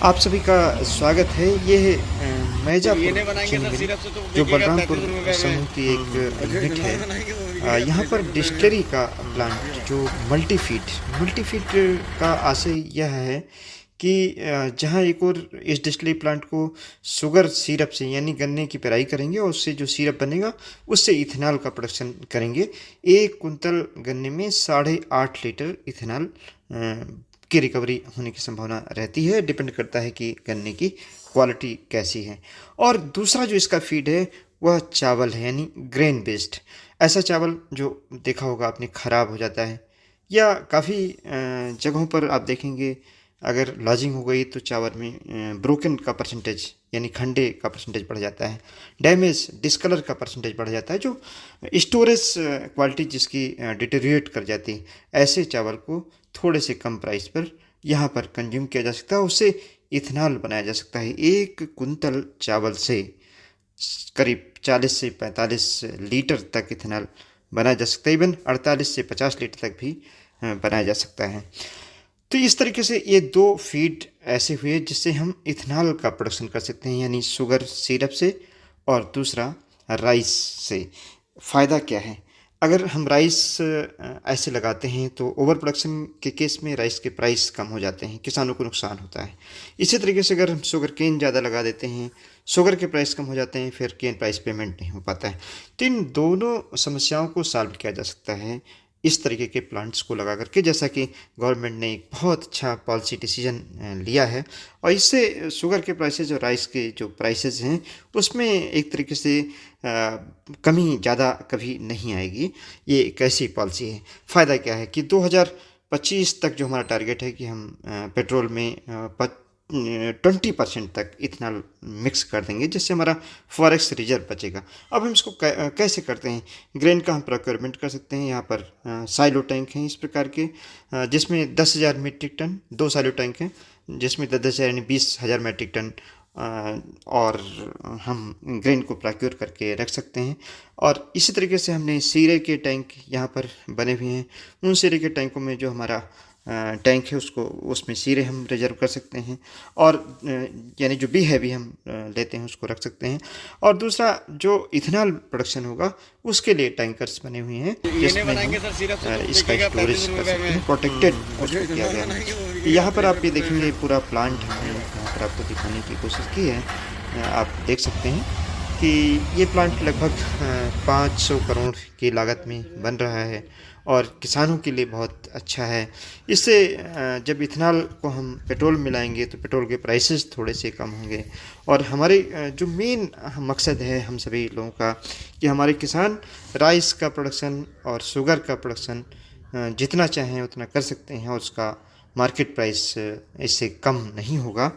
आप सभी का स्वागत है। ये है तो ये मैजापुर नहीं बनाएंगे चीनी सर मिल, सिरप से तो जो बिकेगा बलरामपुर 33 रुपए समूह की एक में। अच्छा यूनिट है। नहीं बनाएंगे तो बिकेगा यहाँ पर 35 रुपए डिस्टिलरी में। का प्लांट जो मल्टीफीड का आशय यह है कि जहाँ एक और इस डिस्टिलरी प्लांट को शुगर सिरप से यानी गन्ने की पेराई करेंगे और उससे जो सिरप बनेगा उससे इथेनॉल का प्रोडक्शन करेंगे। 1 कुंतल गन्ने में 8.5 लीटर इथेनॉल की रिकवरी होने की संभावना रहती है। डिपेंड करता है कि गन्ने की क्वालिटी कैसी है। और दूसरा जो इसका फीड है वह चावल है, यानी ग्रेन बेस्ड। ऐसा चावल जो देखा होगा आपने ख़राब हो जाता है, या काफ़ी जगहों पर आप देखेंगे अगर लॉजिंग हो गई तो चावल में ब्रोकन का परसेंटेज यानी खंडे का परसेंटेज बढ़ जाता है, डैमेज डिस्कलर का परसेंटेज बढ़ जाता है, जो स्टोरेज क्वालिटी जिसकी डिटेरियोरेट कर जाती है। ऐसे चावल को थोड़े से कम प्राइस पर यहाँ पर कंज्यूम किया जा सकता है, उससे इथेनॉल बनाया जा सकता है। 1 कुंतल चावल से करीब 40 से 45 लीटर तक इथेनॉल बनाया जा सकता है। इवन 48 से 50 लीटर तक भी बनाया जा सकता है। तो इस तरीके से ये दो फीड ऐसे हुए जिससे हम इथेनॉल का प्रोडक्शन कर सकते हैं, यानी शुगर सिरप से और दूसरा राइस से। फ़ायदा क्या है? अगर हम राइस ऐसे लगाते हैं तो ओवर प्रोडक्शन के केस में राइस के प्राइस कम हो जाते हैं, किसानों को नुकसान होता है। इसी तरीके से अगर हम शुगर केन ज़्यादा लगा देते हैं, शुगर के प्राइस कम हो जाते हैं, फिर केन प्राइस पेमेंट नहीं हो पाता है। तो इन दोनों समस्याओं को सॉल्व किया जा सकता है इस तरीके के प्लांट्स को लगा करके, जैसा कि गवर्नमेंट ने एक बहुत अच्छा पॉलिसी डिसीजन लिया है। और इससे शुगर के प्राइसेस और राइस के जो प्राइसेस हैं उसमें एक तरीके से कमी ज़्यादा कभी नहीं आएगी। ये एक ऐसी पॉलिसी है। फ़ायदा क्या है कि 2025 तक जो हमारा टारगेट है कि हम पेट्रोल में 20% तक इथेनॉल मिक्स कर देंगे, जिससे हमारा फॉरेक्स रिजर्व बचेगा। अब हम इसको कैसे करते हैं? ग्रेन का हम प्रोक्योरमेंट कर सकते हैं। यहाँ पर साइलो टैंक हैं इस प्रकार के, जिसमें 10,000 मीट्रिक टन, 2 साइलो टैंक हैं जिसमें 10,000 यानी 20,000 मीट्रिक टन और हम ग्रेन को प्रोक्योर करके रख सकते हैं। और इसी तरीके से हमने सीरे के टैंक यहाँ पर बने हुए हैं। उन सीरे के टैंकों में जो हमारा टैंक है उसको, उसमें सीरे हम रिजर्व कर सकते हैं, और यानी जो बी हैवी हम लेते हैं उसको रख सकते हैं। और दूसरा जो इथेनॉल प्रोडक्शन होगा उसके लिए टैंकर्स बने हुए हैं ये नहीं जिसमें हम बनाएंगे सर सिरप से तो इसका बिकेगा स्टोरेज 35 कर रुपए सकते में। हैं। प्रोटेक्टेड अच्छा उसको किया नहीं गया बनाएंगे तो है। बिकेगा यहाँ पर 35 आप ये रुपए देखेंगे में। पूरा प्लांट हमने यहाँ पर आपको दिखाने की कोशिश की है। आप देख सकते हैं कि ये प्लांट लगभग 500 करोड़ की लागत में बन रहा है और किसानों के लिए बहुत अच्छा है। इससे जब इथेनॉल को हम पेट्रोल मिलाएंगे तो पेट्रोल के प्राइसेस थोड़े से कम होंगे। और हमारे जो मेन मकसद है हम सभी लोगों का कि हमारे किसान राइस का प्रोडक्शन और शुगर का प्रोडक्शन जितना चाहें उतना कर सकते हैं, और उसका मार्केट प्राइस इससे कम नहीं होगा।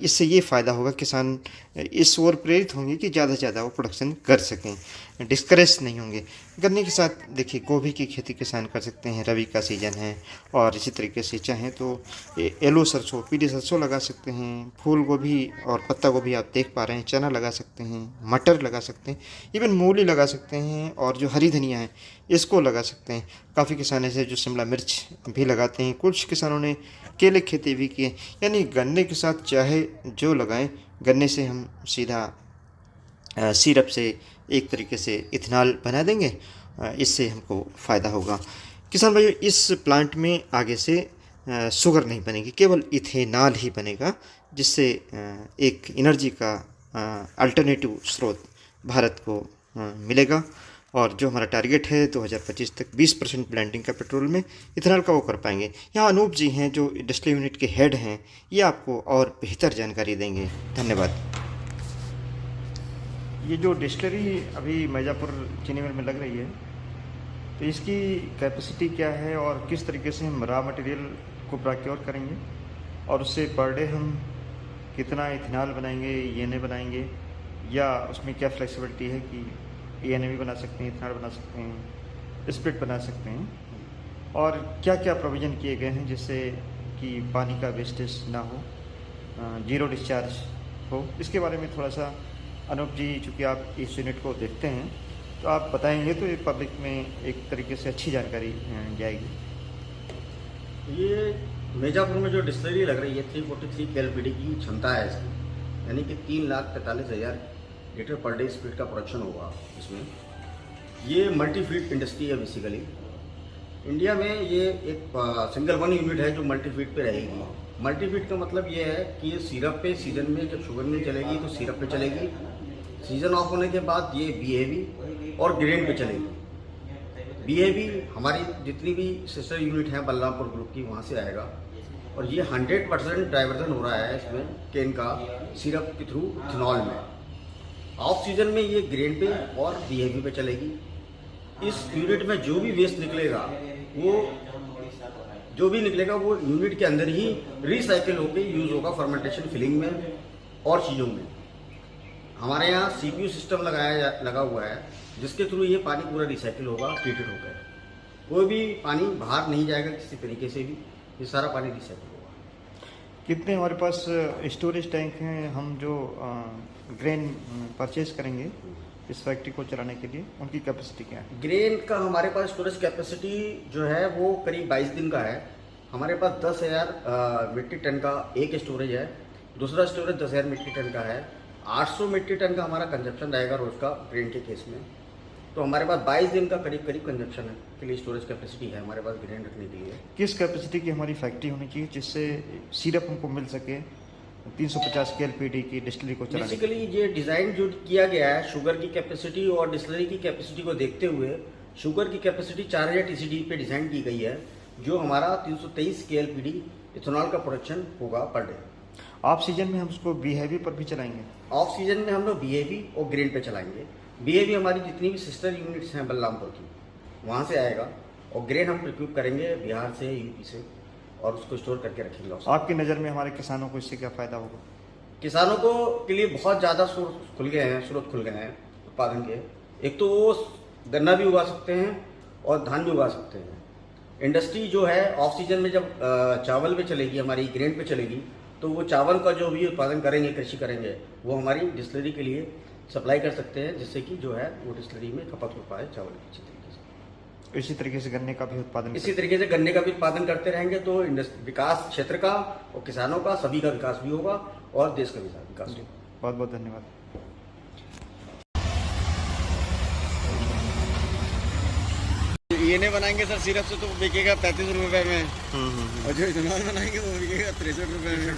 इससे ये फ़ायदा होगा, किसान इस ओर प्रेरित होंगे कि ज़्यादा से ज़्यादा वो प्रोडक्शन कर सकें, डिस्करेज नहीं होंगे। गन्ने के साथ देखिए गोभी की खेती किसान कर सकते हैं, रबी का सीज़न है। और इसी तरीके से चाहें तो येलो सरसों, पीली सरसों लगा सकते हैं, फूल गोभी और पत्ता गोभी आप देख पा रहे हैं, चना लगा सकते हैं, मटर लगा सकते हैं, इवन मूली लगा सकते हैं, और जो हरी धनिया है इसको लगा सकते हैं। काफ़ी किसान ऐसे जो शिमला मिर्च भी लगाते हैं। कुछ किसानों ने केले की खेती भी की है। यानी गन्ने के साथ चाहे जो लगाएं, गन्ने से हम सीधा सिरप से एक तरीके से इथेनॉल बना देंगे। इससे हमको फ़ायदा होगा। किसान भाइयों, इस प्लांट में आगे से शुगर नहीं बनेगी, केवल इथेनॉल ही बनेगा, जिससे एक एनर्जी का अल्टरनेटिव स्रोत भारत को मिलेगा। और जो हमारा टारगेट है 2025 तक 20% ब्लेंडिंग का पेट्रोल में इथेनॉल का वो कर पाएंगे। यहाँ अनूप जी हैं जो डिस्टिलरी यूनिट के हेड हैं, ये आपको और बेहतर जानकारी देंगे। धन्यवाद। ये जो डिस्टिलरी अभी मैजापुर चीनी मिल में लग रही है, तो इसकी कैपेसिटी क्या है और किस तरीके से हम रॉ मटेरियल को प्रोक्योर करेंगे, और उससे पर डे हम कितना इथेनॉल बनाएंगे, ईएनए बनाएंगे, या उसमें क्या फ्लेक्सिबिलिटी है कि ईएनए भी बना सकते हैं, इथेनॉल बना सकते हैं, स्प्लिट बना सकते हैं, और क्या क्या प्रोविज़न किए गए हैं जिससे कि पानी का वेस्टेज ना हो, जीरो डिस्चार्ज हो। इसके बारे में थोड़ा सा अनूप जी, चूँकि आप इस यूनिट को देखते हैं तो आप बताएंगे तो ये पब्लिक में एक तरीके से अच्छी जानकारी जाएगी। ये मिर्जापुर में जो डिस्टिलरी लग रही है 343 KLPD की क्षमता है इसकी, यानी कि 3,43,000 लीटर पर डे स्पीड का प्रोडक्शन होगा इसमें। ये मल्टी फीड इंडस्ट्री है बेसिकली। इंडिया में ये एक सिंगल वन यूनिट है जो मल्टी फीड पे रहेगी। मल्टी फीड का मतलब ये है कि ये सिरप पे सीजन में जब शुगर मिल चलेगी तो सिरप पे चलेगी, सीजन ऑफ होने के बाद ये BAV और ग्रेन पे चलेगी। BAV हमारी जितनी भी सिस्टर यूनिट है बलरामपुर ग्रुप की वहाँ से आएगा, और ये 100% डाइवर्जन हो रहा है इसमें केन का सिरप के थ्रू इथेनॉल में। ऑफ सीजन में ये ग्रेन पे और BAV पे चलेगी। इस यूनिट में जो भी वेस्ट निकलेगा वो यूनिट के अंदर ही रिसाइकिल होकर यूज होगा फर्मेंटेशन फिलिंग में और चीज़ों में। हमारे यहाँ CPU सिस्टम लगा हुआ है जिसके थ्रू ये पानी पूरा रिसाइकिल होगा, ट्रीटेड होकर। कोई भी पानी बाहर नहीं जाएगा किसी तरीके से भी, ये सारा पानी रिसाइकिल होगा। कितने हमारे पास स्टोरेज टैंक हैं हम जो ग्रेन परचेज करेंगे इस फैक्ट्री को चलाने के लिए, उनकी कैपेसिटी क्या है? ग्रेन का हमारे पास स्टोरेज कैपेसिटी जो है वो करीब 22 दिन का है। हमारे पास 10,000 मीट्रिक टन का एक स्टोरेज है, दूसरा स्टोरेज 10,000 मीट्रिक टन का है। 800 मीट्रिक टन का हमारा कंजप्शन रहेगा रोज का ग्रेन के केस में। तो हमारे पास 22 दिन का करीब कंजप्शन है के लिए स्टोरेज कैपेसिटी है हमारे पास ग्रेन रखने के लिए। किस कैपेसिटी की हमारी फैक्ट्री होनी चाहिए जिससे सिरप हमको मिल सके 350 KLPD की डिस्टिलरी को चलाने? बेसिकली ये डिज़ाइन जो किया गया है शुगर की कैपेसिटी और डिस्टिलरी की कैपेसिटी को देखते हुए, शुगर की कैपेसिटी 4000 TCD पे डिज़ाइन की गई है, जो हमारा 323 KLPD इथेनॉल का प्रोडक्शन होगा पर डे। ऑफ सीजन में हम उसको BAV पर भी चलाएंगे? ऑफ सीजन में हम लोग BAV और ग्रेन पे चलाएंगे। BAV हमारी जितनी भी सिस्टर यूनिट्स हैं बलरामपुर की वहाँ से आएगा, और ग्रेन हम प्रिक्यूब करेंगे बिहार से, UP से, और उसको स्टोर करके रखेंगे। आपकी नज़र में हमारे किसानों को इससे क्या फ़ायदा होगा? किसानों को के लिए बहुत ज़्यादा स्रोत खुल गए हैं उत्पादन के। एक तो वो गन्ना भी उगा सकते हैं और धान भी उगा सकते हैं। इंडस्ट्री जो है ऑफ सीजन में जब चावल पे चलेगी, हमारी ग्रेन पे चलेगी, तो वो चावल का जो भी उत्पादन करेंगे, कृषि करेंगे, वो हमारी डिस्टिलरी के लिए सप्लाई कर सकते हैं, जिससे कि जो है वो डिस्टिलरी में खपत हो पाए चावल की अच्छी तरीके से। इसी तरीके से गन्ने का भी उत्पादन इसी तरीके से गन्ने का भी उत्पादन करते रहेंगे तो विकास क्षेत्र का और किसानों का सभी का विकास भी होगा और देश का भी विकास होगा। बहुत बहुत धन्यवाद। ये नहीं बनाएंगे सर सिरप से तो बिकेगा 35 रुपए में, और जो इथेनॉल बनाएंगे वो बिकेगा 63 रुपए में।